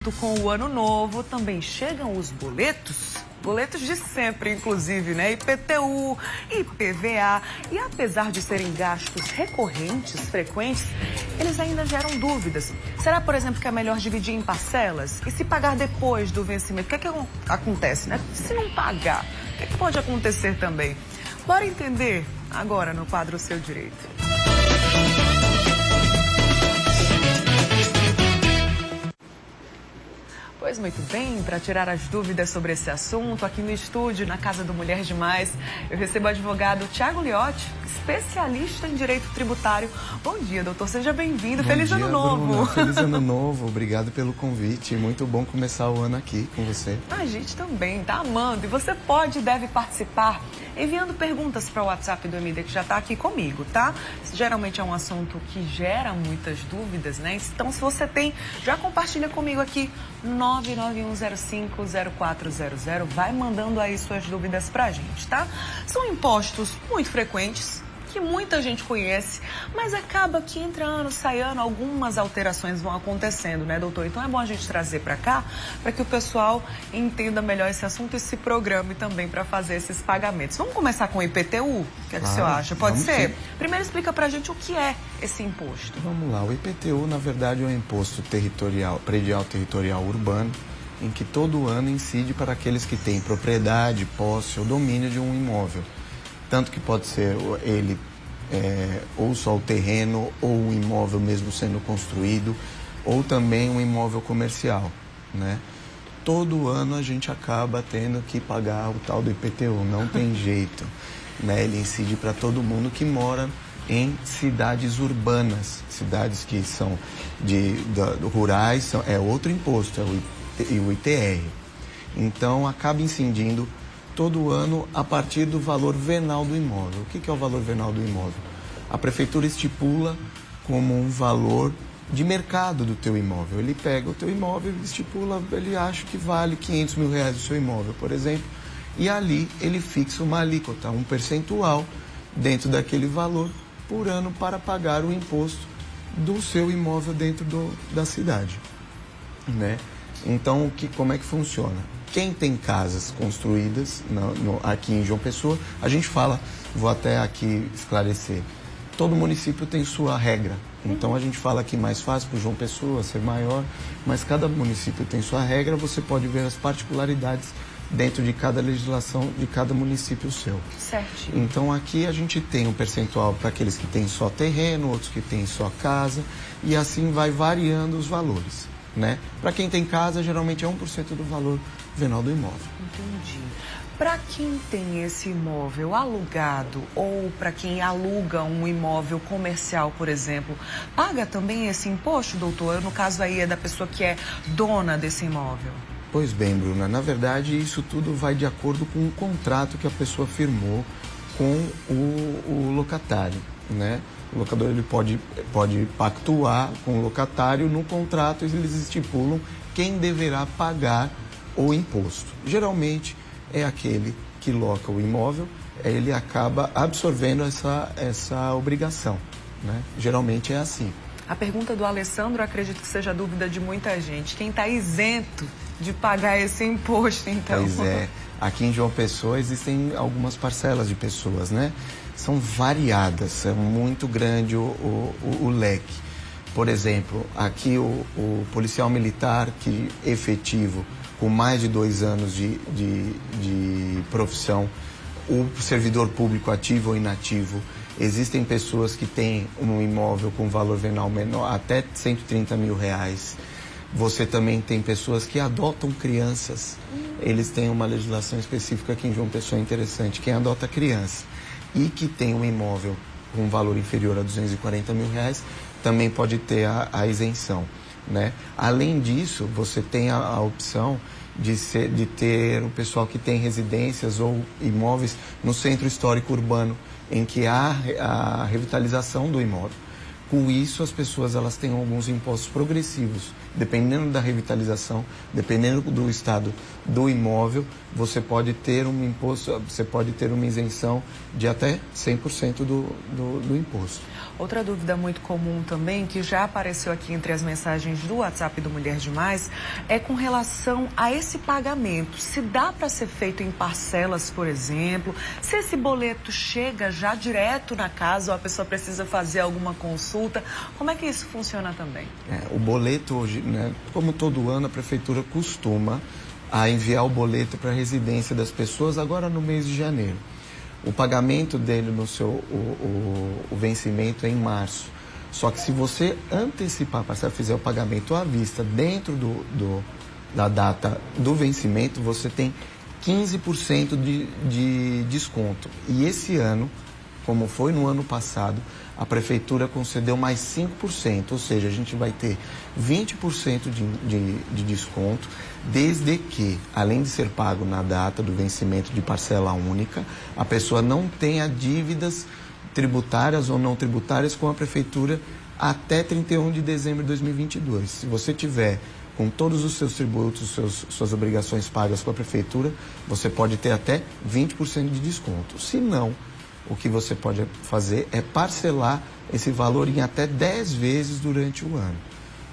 Com o ano novo também chegam os boletos de sempre, inclusive, né? IPTU, IPVA. E apesar de serem gastos recorrentes, frequentes, eles ainda geram dúvidas. Será, por exemplo, que é melhor dividir em parcelas? E se pagar depois do vencimento, o que é que acontece, né? Se não pagar, o que é que pode acontecer também? Bora entender agora no quadro Seu Direito. Pois muito bem, para tirar as dúvidas sobre esse assunto, aqui no estúdio, na Casa do Mulher Demais, eu recebo o advogado Thiago Liotti, especialista em direito tributário. Bom dia, doutor, seja bem-vindo. Feliz ano novo. Bruna. Feliz ano novo, obrigado pelo convite. Muito bom começar o ano aqui com você. A gente também tá amando. E você pode e deve participar enviando perguntas para o WhatsApp do MD, que já está aqui comigo, tá? Geralmente é um assunto que gera muitas dúvidas, né? Então, se você tem, já compartilha comigo aqui, 991050400. Vai mandando aí suas dúvidas pra gente, tá? São impostos muito frequentes, que muita gente conhece, mas acaba que entre ano, sai ano, algumas alterações vão acontecendo, né, doutor? Então é bom a gente trazer para cá, para que o pessoal entenda melhor esse assunto e se programe também para fazer esses pagamentos. Vamos começar com o IPTU? O que é que o senhor acha? Pode ser? Sim. Primeiro explica pra gente o que é esse imposto. Vamos lá, o IPTU, na verdade, é um imposto predial territorial urbano, em que todo ano incide para aqueles que têm propriedade, posse ou domínio de um imóvel. Tanto que pode ser ele ou só o terreno, ou o imóvel mesmo sendo construído, ou também um imóvel comercial, né? Todo ano a gente acaba tendo que pagar o tal do IPTU, não tem jeito, né? Ele incide para todo mundo que mora em cidades urbanas, cidades que são rurais, é outro imposto, é o ITR. Então acaba incidindo todo ano a partir do valor venal do imóvel. O que é o valor venal do imóvel? A prefeitura estipula como um valor de mercado do teu imóvel. Ele pega o teu imóvel, estipula, ele acha que vale R$500 mil o seu imóvel, por exemplo, e ali ele fixa uma alíquota, um percentual dentro daquele valor por ano para pagar o imposto do seu imóvel dentro da cidade, né? Então, como é que funciona? Quem tem casas construídas aqui em João Pessoa, a gente fala, vou até aqui esclarecer, todo município tem sua regra. Então a gente fala aqui mais fácil para o João Pessoa ser maior, mas cada município tem sua regra, você pode ver as particularidades dentro de cada legislação de cada município seu. Certinho. Então aqui a gente tem um percentual para aqueles que têm só terreno, outros que têm só casa, e assim vai variando os valores, né? Para quem tem casa, geralmente é 1% do valor venal do imóvel. Entendi. Para quem tem esse imóvel alugado ou para quem aluga um imóvel comercial, por exemplo, paga também esse imposto, doutor? No caso aí é da pessoa que é dona desse imóvel. Pois bem, Bruna, na verdade isso tudo vai de acordo com o contrato que a pessoa firmou com o locatário, né? O locador ele pode pactuar com o locatário, no contrato eles estipulam quem deverá pagar o imposto. Geralmente é aquele que loca o imóvel, ele acaba absorvendo essa obrigação, né? Geralmente é assim. A pergunta do Alessandro, acredito que seja a dúvida de muita gente. Quem está isento de pagar esse imposto, então? Pois é. Aqui em João Pessoa existem algumas parcelas de pessoas, né? São variadas, é muito grande o leque. Por exemplo, aqui o policial militar que efetivo, com mais de 2 anos de profissão, o servidor público ativo ou inativo. Existem pessoas que têm um imóvel com valor venal menor, até R$130 mil. Você também tem pessoas que adotam crianças. Eles têm uma legislação específica aqui em João Pessoa interessante. Quem adota criança e que tem um imóvel com valor inferior a R$240 mil, também pode ter a isenção, né? Além disso, você tem a opção de ter o pessoal que tem residências ou imóveis no centro histórico urbano, em que há a revitalização do imóvel. Com isso, as pessoas elas têm alguns impostos progressivos dependendo da revitalização, dependendo do estado do imóvel, você pode ter um imposto, você pode ter uma isenção de até 100% do imposto. Outra dúvida muito comum também, que já apareceu aqui entre as mensagens do WhatsApp do Mulher Demais, é com relação a esse pagamento. Se dá para ser feito em parcelas, por exemplo, se esse boleto chega já direto na casa ou a pessoa precisa fazer alguma consulta, como é que isso funciona também? O boleto hoje, né, como todo ano, a prefeitura costuma enviar o boleto para a residência das pessoas agora no mês de janeiro. O pagamento dele no o vencimento é em março. Só que se você antecipar, para você fizer o pagamento à vista dentro da data do vencimento, você tem 15% de desconto. E esse ano, como foi no ano passado, a prefeitura concedeu mais 5%, ou seja, a gente vai ter 20% de desconto, desde que, além de ser pago na data do vencimento de parcela única, a pessoa não tenha dívidas tributárias ou não tributárias com a prefeitura até 31 de dezembro de 2022. Se você tiver com todos os seus tributos, suas obrigações pagas com a prefeitura, você pode ter até 20% de desconto. Se não, o que você pode fazer é parcelar esse valor em até 10 vezes durante o ano.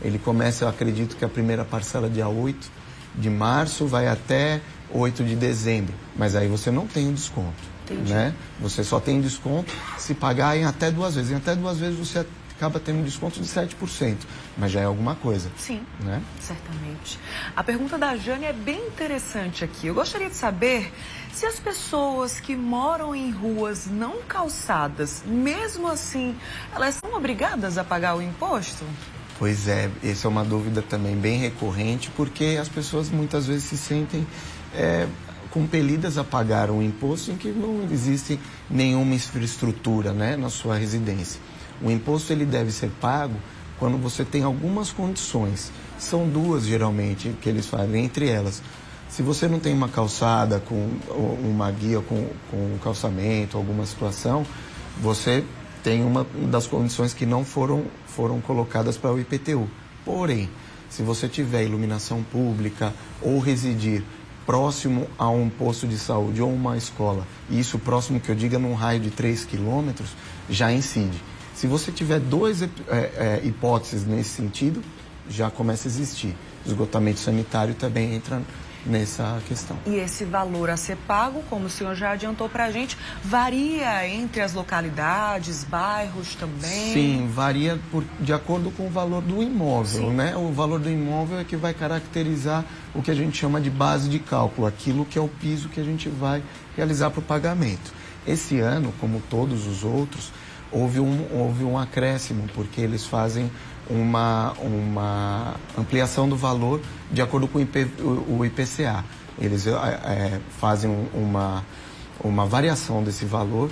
Ele começa, eu acredito que a primeira parcela dia 8 de março vai até 8 de dezembro, mas aí você não tem o desconto. Entendi. Né? Você só tem desconto se pagar em até 2 vezes. Em até 2 vezes você acaba tendo um desconto de 7%, mas já é alguma coisa. Sim, né? Certamente. A pergunta da Jane é bem interessante aqui. Eu gostaria de saber se as pessoas que moram em ruas não calçadas, mesmo assim, elas são obrigadas a pagar o imposto? Pois é, essa é uma dúvida também bem recorrente, porque as pessoas muitas vezes se sentem compelidas a pagar um imposto em que não existe nenhuma infraestrutura, né, na sua residência. O imposto ele deve ser pago quando você tem algumas condições. São 2 geralmente que eles fazem, entre elas. Se você não tem uma calçada com uma guia com calçamento, alguma situação, você tem uma das condições que não foram colocadas para o IPTU. Porém, se você tiver iluminação pública ou residir próximo a um posto de saúde ou uma escola, e isso próximo que eu diga num raio de 3 quilômetros, já incide. Se você tiver 2 hipóteses nesse sentido, já começa a existir. Esgotamento sanitário também entra nessa questão. E esse valor a ser pago, como o senhor já adiantou para a gente, varia entre as localidades, bairros também? Sim, varia de acordo com o valor do imóvel, Sim. né? O valor do imóvel é que vai caracterizar o que a gente chama de base de cálculo, aquilo que é o piso que a gente vai realizar para o pagamento. Esse ano, como todos os outros, houve um acréscimo, porque eles fazem uma ampliação do valor de acordo com o IPCA. Eles fazem uma variação desse valor.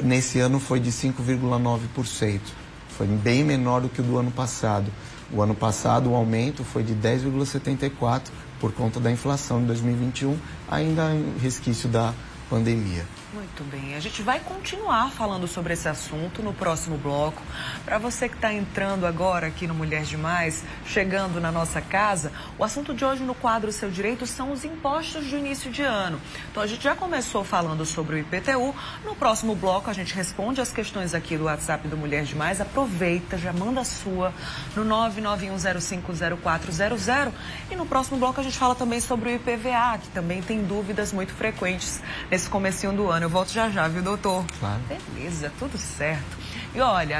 Nesse ano foi de 5,9%. Foi bem menor do que o do ano passado. O ano passado o aumento foi de 10,74% por conta da inflação de 2021, ainda em resquício da pandemia. Muito bem, a gente vai continuar falando sobre esse assunto no próximo bloco. Para você que está entrando agora aqui no Mulher Demais, chegando na nossa casa, o assunto de hoje no quadro Seu Direito são os impostos de início de ano. Então a gente já começou falando sobre o IPTU. No próximo bloco a gente responde as questões aqui do WhatsApp do Mulher Demais. Aproveita, já manda a sua no 991050400. E no próximo bloco a gente fala também sobre o IPVA, que também tem dúvidas muito frequentes nesse comecinho do ano. Eu volto já já, viu, doutor? Claro. Beleza, tudo certo. E olha,